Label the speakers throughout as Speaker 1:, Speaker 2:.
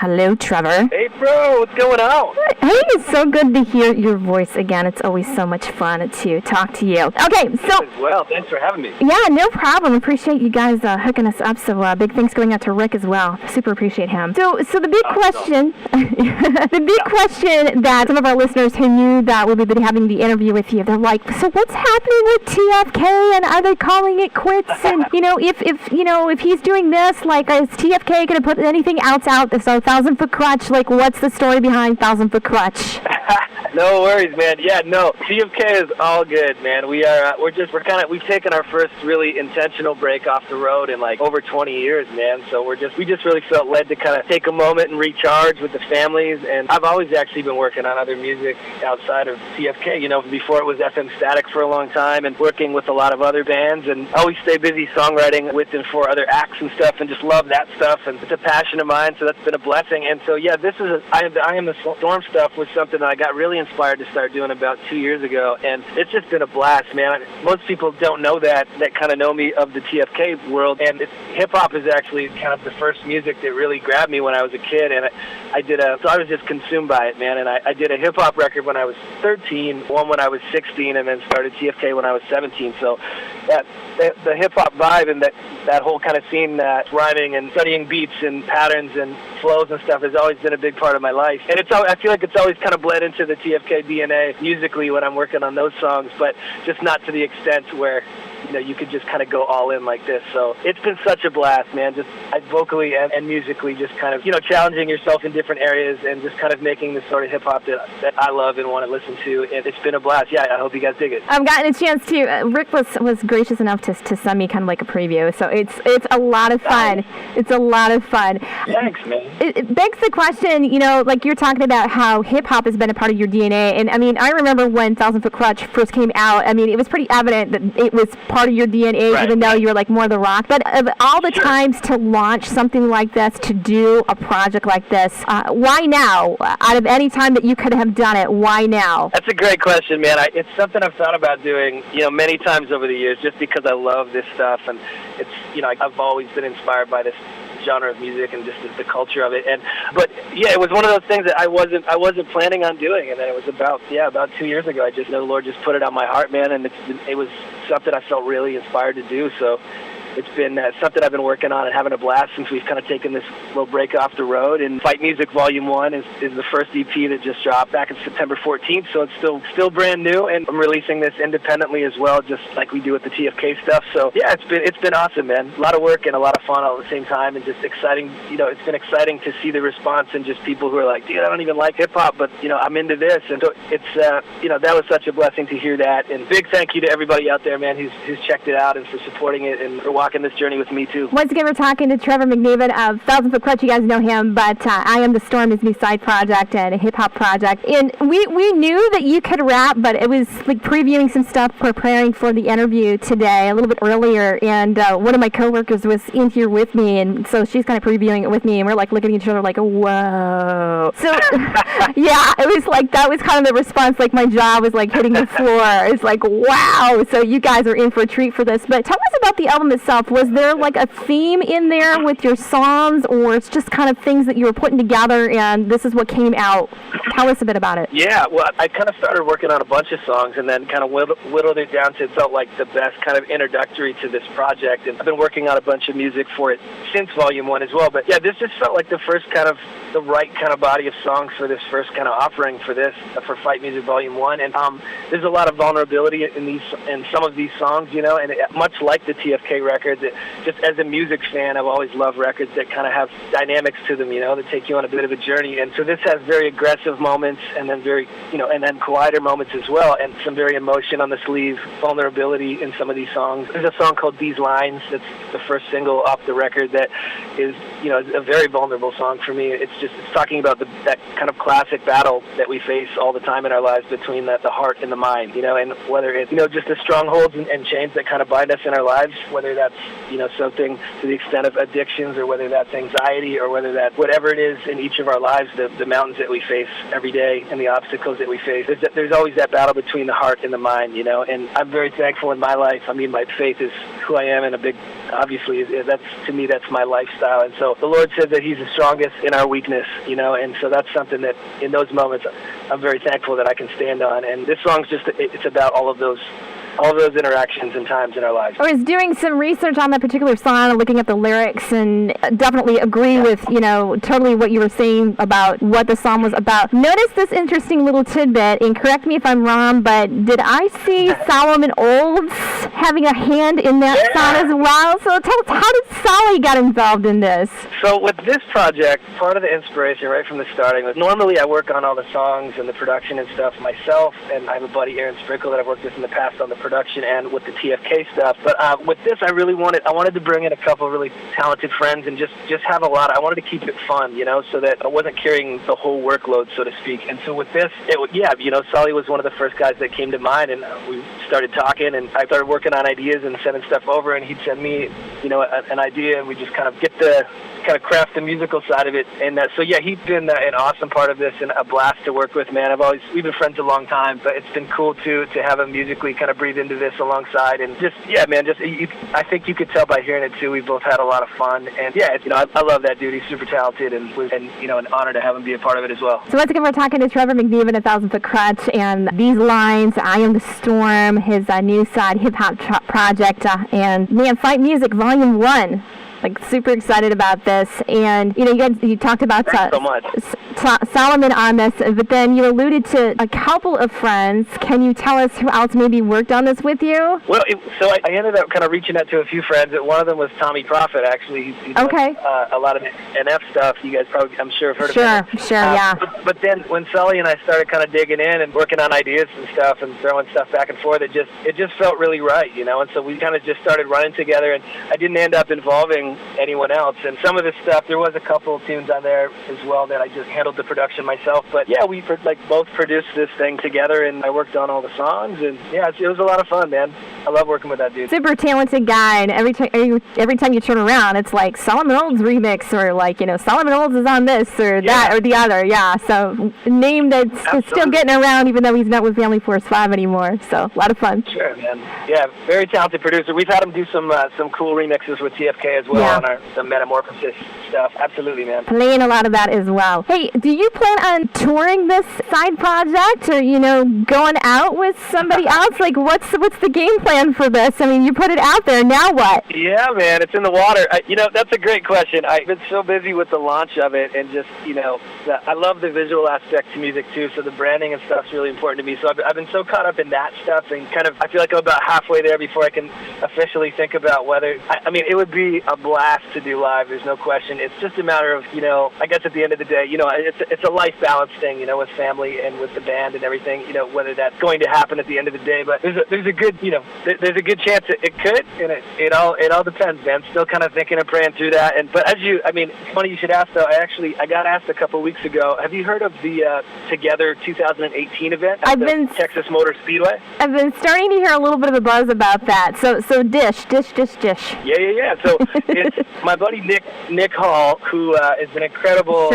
Speaker 1: Hello, Trevor.
Speaker 2: Hey, bro, what's going on?
Speaker 1: Hey, it's so good to hear your voice again. It's always so much fun to talk to you. Okay, so...
Speaker 2: Well, thanks for having me.
Speaker 1: Yeah, no problem. Appreciate you guys hooking us up. So big thanks going out to Rick as well. Super appreciate him. So the big question... the big question that some of our listeners who knew that we would be having the interview with you, they're like, so what's happening with TFK, and are they calling it quits? And, if he's doing this, like, is TFK going to put anything else out? So 1,000-Foot Crutch, like, what's the story behind 1,000-Foot Crutch?
Speaker 2: No worries, man. Yeah, no, TFK is all good, man. We've taken our first really intentional break off the road in like over 20 years, man. So we just really felt led to kind of take a moment and recharge with the families. And I've always actually been working on other music outside of TFK. Before it was FM Static for a long time, and working with a lot of other bands, and always stay busy songwriting with and for other acts and stuff, and just love that stuff. And it's a passion of mine, so that's been a blessing. And so yeah, I Am the Storm stuff was something that I got really inspired to start doing about 2 years ago, and it's just been a blast, man. Most people don't know that kind of know me of the TFK world, and hip-hop is actually kind of the first music that really grabbed me when I was a kid, and so I was just consumed by it, man, and I did a hip-hop record when I was 13, one when I was 16, and then started TFK when I was 17, so the hip-hop vibe and that whole kind of scene, rhyming and studying beats and patterns and flows and stuff has always been a big part of my life, and I feel like it's always kind of bled into the TFK DNA musically when I'm working on those songs, but just not to the extent where you could just kind of go all in like this. So it's been such a blast, man, just vocally and musically, just kind of challenging yourself in different areas and just kind of making the sort of hip-hop that I love and want to listen to, and it's been a blast. Yeah, I hope you guys dig it.
Speaker 1: I've gotten a chance to, Rick was gracious enough to send me kind of like a preview, so it's a lot of fun. It's a lot of fun.
Speaker 2: Thanks, man.
Speaker 1: It begs the question, like you're talking about how hip-hop has been a part of your DNA, and I mean, I remember when 1,000-Foot Crutch first came out, I mean, it was pretty evident that it was part of your DNA, right, even though you were like more the rock. But of all the times to launch something like this, to do a project like this, why now? Out of any time that you could have done it, why now?
Speaker 2: That's a great question, man. It's something I've thought about doing, many times over the years, just because I love this stuff, and it's, I've always been inspired by this genre of music and just the culture of it, but yeah, it was one of those things that I wasn't planning on doing, and then it was about 2 years ago. I just know the Lord just put it on my heart, man, and it was something I felt really inspired to do. So it's been something I've been working on and having a blast since we've kind of taken this little break off the road. And Fight Music Volume 1 is the first EP that just dropped back on September 14th, so it's still brand new, and I'm releasing this independently as well, just like we do with the TFK stuff. So yeah, it's been awesome, man. A lot of work and a lot of fun all at the same time, and just exciting. It's been exciting to see the response and just people who are like, dude, I don't even like hip-hop, but I'm into this. And so it's that was such a blessing to hear that, and big thank you to everybody out there, man, who's checked it out and for supporting it and for walking this journey with me too.
Speaker 1: Once again, we're talking to Trevor McNevan of 1,000-Foot Crutch. You guys know him, but I Am the Storm is a new side project and a hip-hop project. And we knew that you could rap, but it was like previewing some stuff, preparing for the interview today a little bit earlier, and one of my coworkers was in here with me, and so she's kind of previewing it with me, and we're like looking at each other like, whoa. So yeah, it was like, that was kind of the response, like my jaw was like hitting the floor. It's like, wow. So you guys are in for a treat for this. But tell us about the album itself. Was there like a theme in there with your songs, or it's just kind of things that you were putting together and this is what came out? Tell us a bit about it.
Speaker 2: Yeah, well, I kind of started working on a bunch of songs and then kind of whittled it down to it felt like the best kind of introductory to this project, and I've been working on a bunch of music for it since Volume 1 as well. But yeah, this just felt like the right kind of body of songs for this first kind of offering for for Fight Music Volume 1, and there's a lot of vulnerability in some of these songs, and much like the TFK record, that just as a music fan, I've always loved records that kind of have dynamics to them, that take you on a bit of a journey. And so this has very aggressive moments, and then and then quieter moments as well, and some very emotion on the sleeve, vulnerability in some of these songs. There's a song called These Lines that's the first single off the record that is, a very vulnerable song for me. It's talking about that kind of classic battle that we face all the time in our lives between the heart and the mind, and whether it's, just the strongholds and chains that kind of bind us in our lives, whether that's that's, something to the extent of addictions, or whether that's anxiety, or whether that's whatever it is in each of our lives, the mountains that we face every day and the obstacles that we face. There's always that battle between the heart and the mind, and I'm very thankful in my life. I mean, my faith is who I am, and obviously, to me, that's my lifestyle. And so the Lord said that He's the strongest in our weakness, and so that's something that in those moments I'm very thankful that I can stand on. And this song's it's about all of those interactions and times in our lives.
Speaker 1: I was doing some research on that particular song, looking at the lyrics, and definitely agree with, totally what you were saying about what the song was about. Notice this interesting little tidbit, and correct me if I'm wrong, but did I see Solomon Olds having a hand in that song as well? So tell us, how did Solly get involved in this?
Speaker 2: So with this project, part of the inspiration right from the starting was, normally I work on all the songs and the production and stuff myself, and I have a buddy, Aaron Sprinkle, that I've worked with in the past on the production and with the TFK stuff. But with this, I wanted to bring in a couple of really talented friends and just have I wanted to keep it fun, so that I wasn't carrying the whole workload, so to speak. And so with this, Solly was one of the first guys that came to mind, and we started talking, and I started working on ideas and sending stuff over, and he'd send me, an idea, and we just kind of craft the musical side of it. And so he's been an awesome part of this and a blast to work with, man. We've been friends a long time, but it's been cool to have him musically kind of breathe into this alongside. And I think you could tell by hearing it too, we both had a lot of fun. And I love that dude. He's super talented, and an honor to have him be a part of it as well.
Speaker 1: So once again, we're talking to Trevor McNevan at 1,000 Foot Crutch, and these lines, I Am the Storm, his new side hip-hop project, and man, Fight Music Volume 1. Super excited about this. And, you talked about
Speaker 2: so much.
Speaker 1: Solomon on this, but then you alluded to a couple of friends. Can you tell us who else maybe worked on this with you?
Speaker 2: Well, so I ended up kind of reaching out to a few friends. One of them was Tommy Prophet, actually. He does a lot of NF stuff. You guys probably, I'm sure, have heard of him.
Speaker 1: Sure, yeah.
Speaker 2: But then when Sully and I started kind of digging in and working on ideas and stuff and throwing stuff back and forth, it just felt really right, And so we kind of just started running together, and I didn't end up involving anyone else. And some of this stuff, there was a couple of tunes on there as well that I just handled the production myself. But we both produced this thing together, and I worked on all the songs, and it was a lot of fun, man. I love working with that dude.
Speaker 1: Super talented guy, and every time you turn around, it's like Solomon Olds remix, or Solomon Olds is on this or that or the other. Yeah, so a name that's still getting around, even though he's not with Family Force 5 anymore. So a lot of fun.
Speaker 2: Sure, man. Yeah, very talented producer. We've had him do some cool remixes with TFK as well on the Metamorphosis stuff. Absolutely, man.
Speaker 1: Playing a lot of that as well. Hey, do you plan on touring this side project, or going out with somebody else? What's the game plan for this? I mean, you put it out there. Now what?
Speaker 2: Yeah, man, it's in the water. That's a great question. I've been so busy with the launch of it, and just I love the visual aspect to music too. So the branding and stuff's really important to me. So I've been so caught up in that stuff, and I feel like I'm about halfway there before I can officially think about whether. I mean, it would be a blast to do live. There's no question. It's just a matter of I guess at the end of the day, it's a life balance thing, with family and with the band and everything. Whether that's going to happen at the end of the day, but there's a good there's a good chance it could, and it all depends, man. Still kind of thinking and praying through that. But funny you should ask though. I got asked a couple weeks ago. Have you heard of the Together 2018 event at the Texas Motor Speedway?
Speaker 1: I've been starting to hear a little bit of a buzz about that. So dish.
Speaker 2: Yeah. So it's my buddy Nick Hall, who is an incredible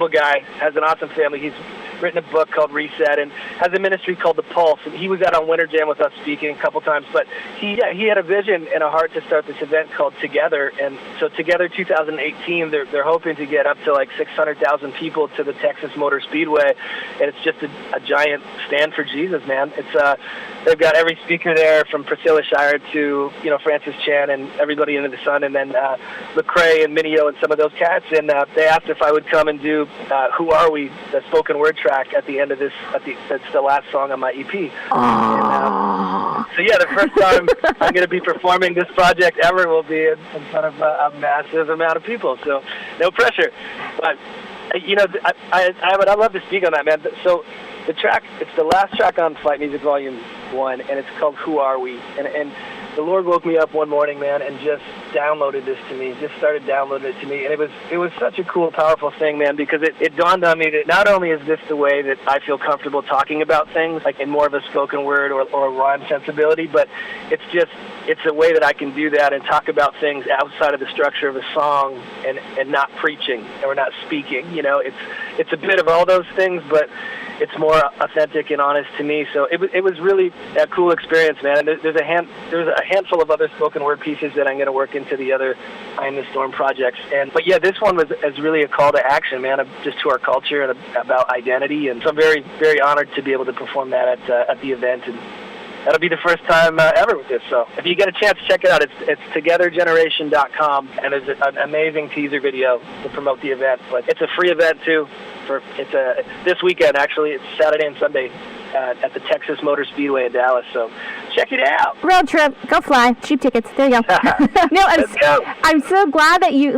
Speaker 2: guy, has an awesome family. He's written a book called Reset and has a ministry called The Pulse. And he was out on Winter Jam with us speaking a couple times. But he had a vision and a heart to start this event called Together. And so Together 2018, they're hoping to get up to 600,000 people to the Texas Motor Speedway. And it's just a giant stand for Jesus, man. It's they've got every speaker there from Priscilla Shire to Francis Chan and everybody under the sun, and then Lecrae and Minio and some of those cats. And they asked if I would come and do Who Are We, the spoken word track at the end of this. That's the last song on my EP. And, the first time I'm going to be performing this project ever will be in front of a massive amount of people. So no pressure. But I would love to speak on that, man. So the track, it's the last track on Fight Music Volume 1, and it's called Who Are We? And the Lord woke me up one morning, man, and just downloaded this to me, just started downloading it to me. And it was such a cool, powerful thing, man, because it dawned on me that not only is this the way that I feel comfortable talking about things, like in more of a spoken word or rhyme sensibility, but it's a way that I can do that and talk about things outside of the structure of a song and not preaching or not speaking. You know, it's a bit of all those things, but it's more authentic and honest to me. So it was really a cool experience, man. And there's a handful of other spoken word pieces that I'm going to work into the other I Am the Storm projects. But yeah, this one is really a call to action, man, just to our culture and about identity. And so I'm very, very honored to be able to perform that at the event. And that'll be the first time ever with this. So if you get a chance to check it out, it's togethergeneration.com, and there's an amazing teaser video to promote the event. But it's a free event too. This weekend, actually. It's Saturday and Sunday at the Texas Motor Speedway in Dallas. So check it out.
Speaker 1: Road trip, go fly, cheap tickets. There you go. No, I'm so glad that you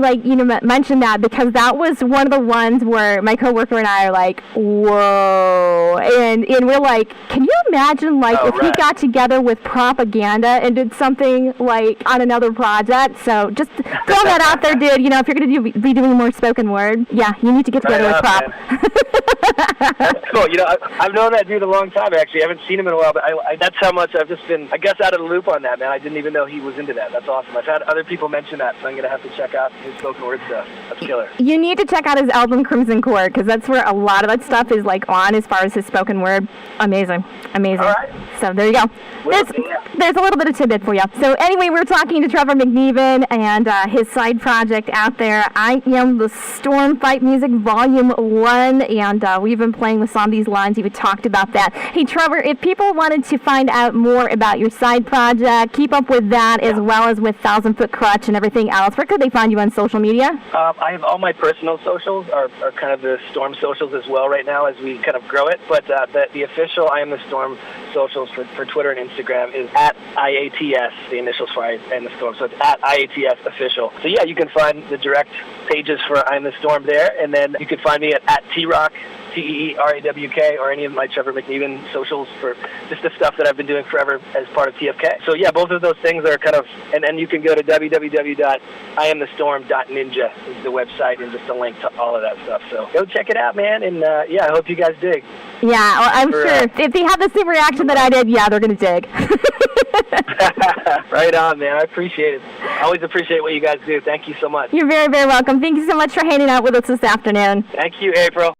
Speaker 1: mentioned that, because that was one of the ones where my coworker and I are like, whoa, and we're like, can you imagine if we got together with propaganda and did something like on another project? So just throw that out there, dude. If you're going to be doing more spoken word, yeah, you need to get together with prop.
Speaker 2: That's cool. I've known that dude a long time, actually. I haven't seen him in a while, but that's how much I've just been, I guess, out of the loop on that, man. I didn't even know he was into that. That's awesome. I've had other people mention that, so I'm going to have to check out his spoken word stuff. That's killer.
Speaker 1: You need to check out his album, Crimson Cord, because that's where a lot of that stuff is on as far as his spoken word. Amazing. All right. So there you go. There's a little bit of tidbit for you. So anyway, we're talking to Trevor McNevan and his side project out there, I Am the Storm Fight Music Volume 1, and we've been playing with some of these lines. You had talked about that. Hey, Trevor, if people wanted to find out more about your side project, keep up with that as well as with 1,000 Foot Crutch and everything else, where could they find you on social media?
Speaker 2: I have all my personal socials are kind of the Storm socials as well right now as we kind of grow it, but the official I Am the Storm socials for Twitter and Instagram is at IATS, the initials for I Am the Storm, so it's at IATS official. So yeah, you can find the direct pages for I Am the Storm there, and then you can find me at TROCK, TEERAWK, or any of my Trevor McNevan socials for just the stuff that I've been doing forever as part of TFK. So yeah, both of those things are kind of, and you can go to www.iamthestorm.ninja is the website, and just a link to all of that stuff. So go check it out, man, and yeah, I hope you guys dig.
Speaker 1: Yeah, well, I'm sure if they have the same reaction that I did, yeah, they're going to dig.
Speaker 2: Right on, man. I appreciate it. I always appreciate what you guys do. Thank you so much.
Speaker 1: You're very, very welcome. Thank you so much for hanging out with us this afternoon.
Speaker 2: Thank you, April.